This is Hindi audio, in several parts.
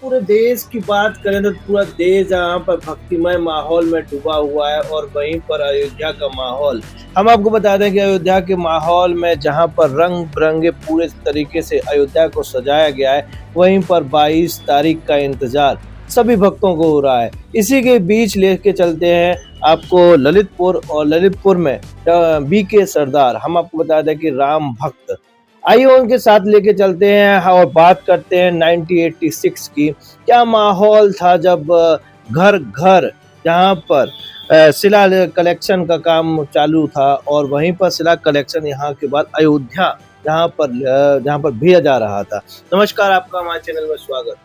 पूरे देश की बात करें तो पूरा देश जहाँ पर भक्तिमय माहौल में डूबा हुआ है और वहीं पर अयोध्या का माहौल। हम आपको बता दें कि अयोध्या के माहौल में जहाँ पर रंग-बिरंगे पूरे तरीके से अयोध्या को सजाया गया है, वहीं पर 22 तारीख का इंतज़ार सभी भक्तों को हो रहा है। इसी के बीच लेके चलते हैं आपको ललितपुर और ललितपुर में बीके सरदार, हम आपको बता दें कि राम भक्त। आइए उनके साथ लेके चलते हैं और बात करते हैं 1986 की। क्या माहौल था जब घर-घर जहाँ पर शिला कलेक्शन का काम चालू था और वहीं पर शिला कलेक्शन यहाँ के बाद अयोध्या जहाँ पर भेजा जा रहा था। नमस्कार, आपका हमारे चैनल में स्वागत।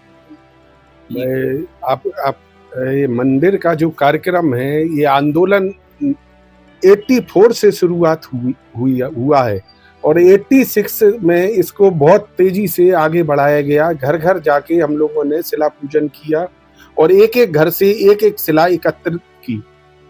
मैं आप ये मंदिर का जो कार्यक्रम है, ये आंदोलन 84 से शुरुआत हुआ है और 86 में इसको बहुत तेजी से आगे बढ़ाया गया। घर घर जाके हम लोगों ने शिला पूजन किया और एक एक घर से एक एक शिला एकत्रित की।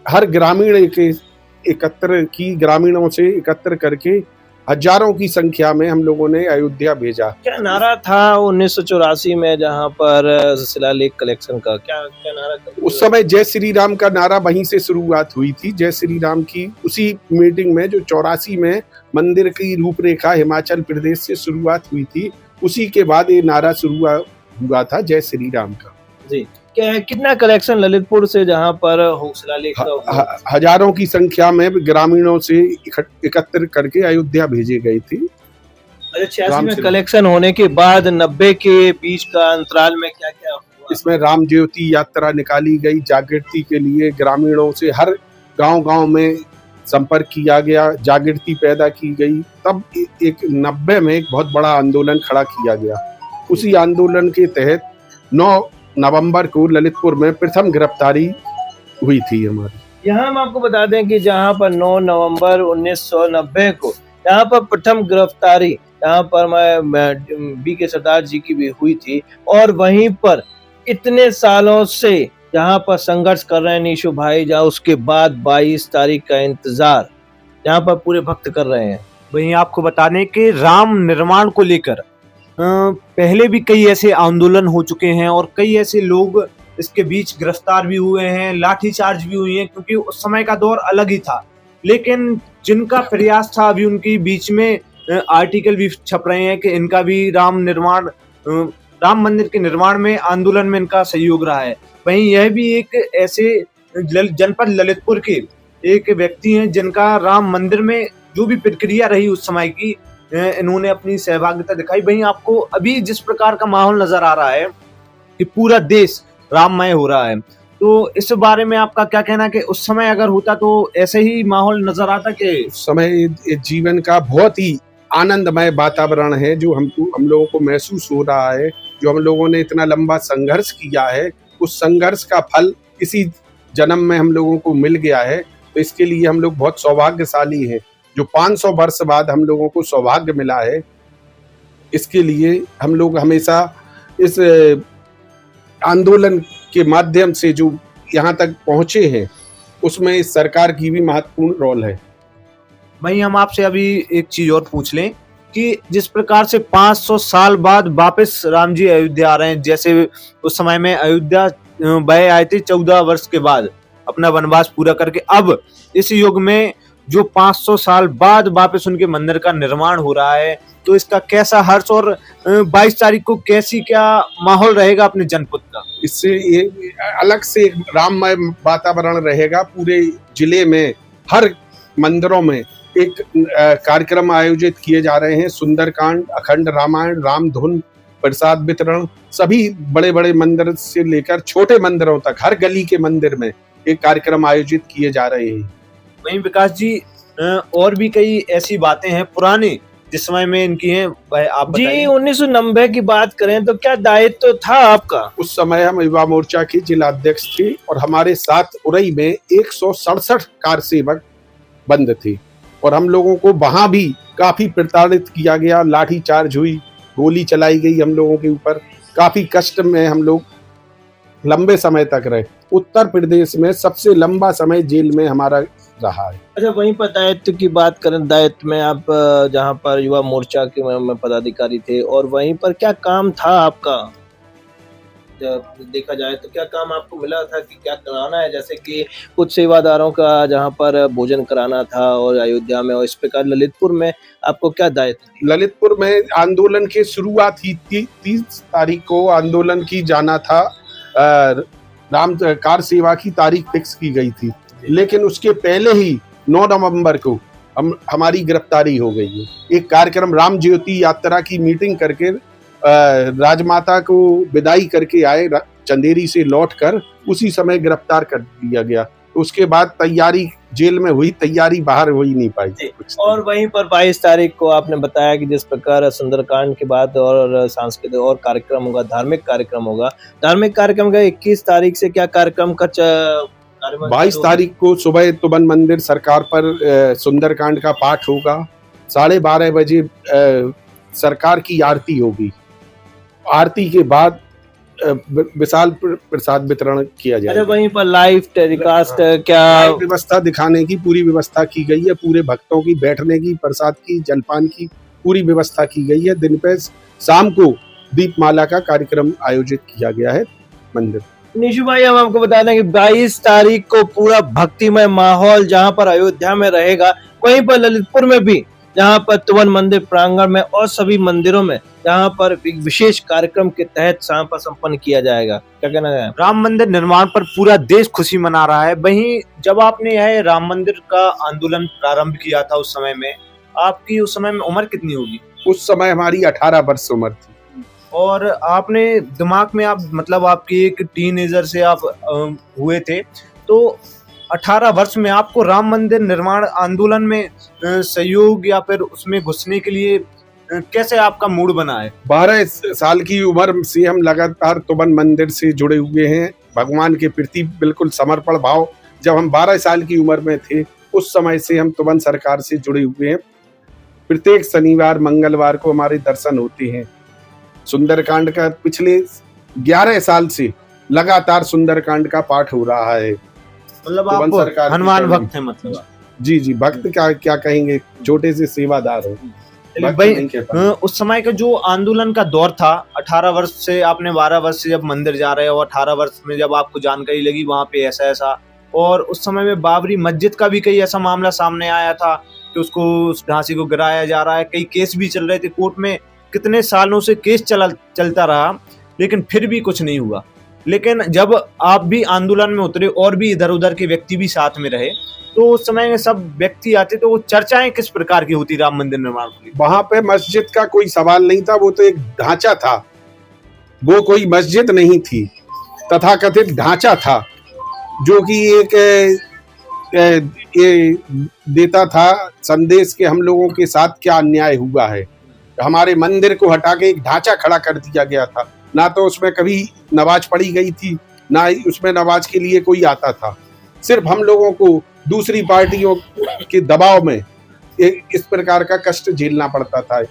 हर ग्रामीण एकत्र की, ग्रामीणों से एकत्र करके हजारों की संख्या में हम लोगों ने अयोध्या भेजा। क्या नारा था 1984 में जहाँ पर शिलालेख कलेक्शन का, क्या क्या नारा था? उस समय जय श्री राम का नारा वहीं से शुरुआत हुई थी। जय श्री राम की उसी मीटिंग में जो 84 में मंदिर की रूपरेखा हिमाचल प्रदेश से शुरुआत हुई थी, उसी के बाद ये नारा शुरू हुआ था जय श्री राम का। जी, कितना कलेक्शन ललितपुर से जहाँ पर शिलालेख का हजारों की संख्या में ग्रामीणों से एकत्र करके अयोध्या भेजे गए थे। अच्छा, 86 में कलेक्शन होने के बाद 90 के बीच का अंतराल में क्या क्या हुआ? इसमें राम ज्योति यात्रा निकाली गई। जागृति के लिए ग्रामीणों से हर गांव-गांव में संपर्क किया गया, जागृति पैदा की गई। तब एक 90 में एक बहुत बड़ा आंदोलन खड़ा किया गया। उसी आंदोलन के तहत 9 नवंबर को ललितपुर में प्रथम गिरफ्तारी हुई थी हमारी। यहाँ हम आपको बता दें कि जहाँ पर 9 नवंबर 1990 को यहाँ पर प्रथम गिरफ्तारी यहाँ पर बीके सरदार जी की भी हुई थी और वहीं पर इतने सालों से जहाँ पर संघर्ष कर रहे हैं नीशू भाई, जहाँ उसके बाद 22 तारीख का इंतजार यहाँ पर पूरे भक्त कर रहे हैं। वहीं आपको बताने के राम निर्माण को लेकर पहले भी कई ऐसे आंदोलन हो चुके हैं और कई ऐसे लोग इसके बीच गिरफ्तार भी हुए हैं, लाठीचार्ज भी हुई है, क्योंकि उस समय का दौर अलग ही था। लेकिन जिनका प्रयास था, अभी उनके बीच में आर्टिकल भी छप रहे हैं कि इनका भी राम मंदिर के निर्माण में, आंदोलन में इनका सहयोग रहा है। वहीं यह भी एक ऐसे जनपद ललितपुर के एक व्यक्ति हैं जिनका राम मंदिर में जो भी प्रक्रिया रही उस समय की, इन्होंने अपनी सहभागिता दिखाई। वहीं आपको अभी जिस प्रकार का माहौल नजर आ रहा है कि पूरा देश राममय हो रहा है, तो इस बारे में आपका क्या कहना कि उस समय अगर होता तो ऐसे ही माहौल नजर आता? कि उस समय जीवन का बहुत ही आनंदमय वातावरण है जो हम लोगों को महसूस हो रहा है। जो हम लोगों ने इतना लंबा संघर्ष किया है, उस संघर्ष का फल इसी जन्म में हम लोगों को मिल गया है। तो इसके लिए हम लोग बहुत सौभाग्यशाली हैं। जो 500 वर्ष बाद हम लोगों को सौभाग्य मिला है, इसके लिए हम लोग हमेशा इस आंदोलन के माध्यम से जो यहाँ तक पहुंचे हैं, उसमें इस सरकार की भी महत्वपूर्ण रोल है। वहीं हम आपसे अभी एक चीज और पूछ लें कि जिस प्रकार से 500 साल बाद वापस राम जी अयोध्या आ रहे हैं, जैसे उस समय में अयोध्या बहे आए थे 14 वर्ष के बाद अपना वनवास पूरा करके, अब इस युग में जो 500 साल बाद वापस उनके मंदिर का निर्माण हो रहा है, तो इसका कैसा हर्ष और 22 तारीख को क्या माहौल रहेगा अपने जनपद का? इससे ये अलग से राममय वातावरण रहेगा। पूरे जिले में हर मंदिरों में एक कार्यक्रम आयोजित किए जा रहे हैं। सुंदरकांड, अखंड रामायण, रामधुन, प्रसाद वितरण, सभी बड़े बड़े मंदिर से लेकर छोटे मंदिरों तक हर गली के मंदिर में एक कार्यक्रम आयोजित किए जा रहे हैं। वहीं विकास जी, और भी कई ऐसी बातें हैं पुराने जिस समय में इनकी हैं, आप बताइए। जी, 1990 की बात करें तो क्या दायित्व था आपका? उस समय हम युवा मोर्चा के जिला अध्यक्ष थे और हमारे साथ उरई में 167 कार सेवक बंद थे और हम लोगों को वहां भी काफी प्रताड़ित किया गया। लाठीचार्ज हुई, गोली चलाई गई हम लोगों के ऊपर। काफी कष्ट में हम लोग लंबे समय तक रहे। उत्तर प्रदेश में सबसे लंबा समय जेल में हमारा रहा है। अच्छा, वहीं पर दायित्व की बात करें, दायित्व में आप जहाँ पर युवा मोर्चा के में पदाधिकारी थे और वहीं पर क्या काम था आपका? देखा जाए तो क्या काम आपको मिला था कि क्या कराना है, जैसे कि कुछ सेवादारों का जहाँ पर भोजन कराना था और अयोध्या में, और इस प्रकार ललितपुर में आपको क्या दायित्व दिए? ललितपुर में आंदोलन की शुरुआत ही 30 तारीख को आंदोलन की जाना था। राम कार सेवा की तारीख फिक्स की गई थी, लेकिन उसके पहले ही 9 नवंबर को हमारी गिरफ्तारी हो गई है। एक कार्यक्रम राम ज्योति यात्रा की मीटिंग करके राजमाता को विदाई करके आए, चंदेरी से लौटकर उसी समय गिरफ्तार कर दिया गया। उसके बाद तैयारी जेल में हुई, तैयारी बाहर हो ही नहीं पाई। और वहीं पर 22 तारीख को आपने बताया कि जिस प्रकार सुंदरकांड के बाद और सांस्कृतिक और कार्यक्रम होगा, धार्मिक कार्यक्रम होगा। धार्मिक कार्यक्रम का 21 तारीख से क्या कार्यक्रम का 22 तारीख को सुबह तुबन मंदिर सरकार पर सुंदरकांड का पाठ होगा। 12:30 बजे सरकार की आरती होगी। आरती के बाद विशाल प्रसाद वितरण किया जाएगा। अच्छा, वहीं पर लाइव टेलीकास्ट क्या व्यवस्था दिखाने की पूरी व्यवस्था की गई है। पूरे भक्तों की बैठने की, प्रसाद की, जलपान की पूरी व्यवस्था की गई है। दिन पे शाम को दीपमाला का कार्यक्रम आयोजित किया गया है मंदिर। निशु भाई, हम आपको बता दें कि 22 तारीख को पूरा भक्तिमय माहौल जहां पर अयोध्या में रहेगा, वहीं पर ललितपुर में भी जहां पर तुवन मंदिर प्रांगण में और सभी मंदिरों में जहां पर एक विशेष कार्यक्रम के तहत शाम पर संपन्न किया जाएगा। क्या कहना है? राम मंदिर निर्माण पर पूरा देश खुशी मना रहा है। वहीं जब आपने यह राम मंदिर का आंदोलन प्रारंभ किया था, उस समय में आपकी उस समय में उम्र कितनी होगी? उस समय हमारी 18 वर्ष उम्र थी। और आपने दिमाग में आप मतलब आपकी एक टीनेजर से आप हुए थे, तो 18 वर्ष में आपको राम मंदिर निर्माण आंदोलन में सहयोग या फिर उसमें घुसने के लिए कैसे आपका मूड बना है? 12 साल की उम्र से हम लगातार तुवन मंदिर से जुड़े हुए हैं। भगवान के प्रति बिल्कुल समर्पण भाव जब हम 12 साल की उम्र में थे, उस समय से हम तुवन सरकार से जुड़े हुए हैं। प्रत्येक शनिवार मंगलवार को हमारे दर्शन होते हैं। सुंदरकांड का पिछले 11 साल से लगातार सुंदरकांड का पाठ हो रहा है। मतलब आप हनुमान भक्त हैं? मतलब जी, भक्त क्या कहेंगे, छोटे से सेवादार है। भाई, उस समय का जो आंदोलन का दौर था, 18 वर्ष से आपने 12 वर्ष से जब मंदिर जा रहे हो, 18 वर्ष में जब आपको जानकारी लगी वहां पे ऐसा, और उस समय में बाबरी मस्जिद का भी कई ऐसा मामला सामने आया था कि उसको, उस ढांचे को गिराया जा रहा है, कई केस भी चल रहे थे कोर्ट में, कितने सालों से केस चलता रहा, लेकिन फिर भी कुछ नहीं हुआ। लेकिन जब आप भी आंदोलन में उतरे और भी इधर उधर के व्यक्ति भी साथ में रहे, तो उस समय में सब व्यक्ति आते, तो वो चर्चाएं किस प्रकार की होती राम मंदिर निर्माण की? वहां पे मस्जिद का कोई सवाल नहीं था, वो तो एक ढांचा था, वो कोई मस्जिद नहीं थी, तथाकथित ढांचा था जो कि एक देता था संदेश के हम लोगों के साथ क्या अन्याय हुआ है। हमारे मंदिर को हटा के एक ढांचा खड़ा कर दिया गया था। ना तो उसमें कभी नमाज पढ़ी गई थी, ना उसमें नमाज के लिए कोई आता था। सिर्फ हम लोगों को दूसरी पार्टियों के दबाव में इस प्रकार का कष्ट झेलना पड़ता था।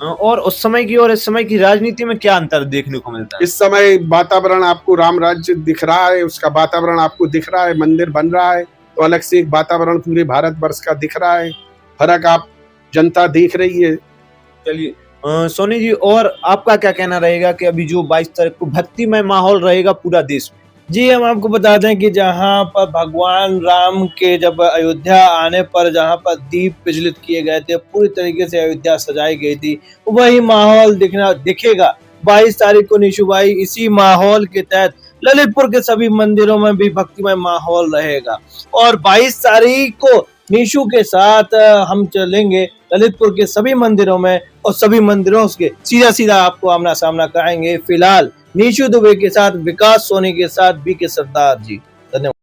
और उस समय की और इस समय की राजनीति में क्या अंतर देखने को मिलता है? इस समय वातावरण आपको राम राज्य दिख रहा है, उसका वातावरण आपको दिख रहा है, मंदिर बन रहा है, तो अलग से एक वातावरण पूरे भारतवर्ष का दिख रहा है। फर्क आप जनता देख रही है। चलिए सोनी जी, और आपका क्या कहना रहेगा कि अभी जो 22 तारीख को भक्तिमय माहौल रहेगा पूरा देश में? जी, हम आपको बता दें कि जहां पर भगवान राम के जब अयोध्या आने पर जहां पर दीप प्रज्वलित किए गए थे, पूरी तरीके से अयोध्या सजाई गई थी, वही माहौल दिखेगा 22 तारीख को निशु भाई। इसी माहौल के तहत ललितपुर के सभी मंदिरों में भी भक्तिमय माहौल रहेगा। और 22 तारीख को निशु के साथ हम चलेंगे ललितपुर के सभी मंदिरों में, और सभी मंदिरों के सीधा आपको आमना सामना कराएंगे। फिलहाल निशु दुबे के साथ, विकास सोनी के साथ, बी के सरदार जी। धन्यवाद।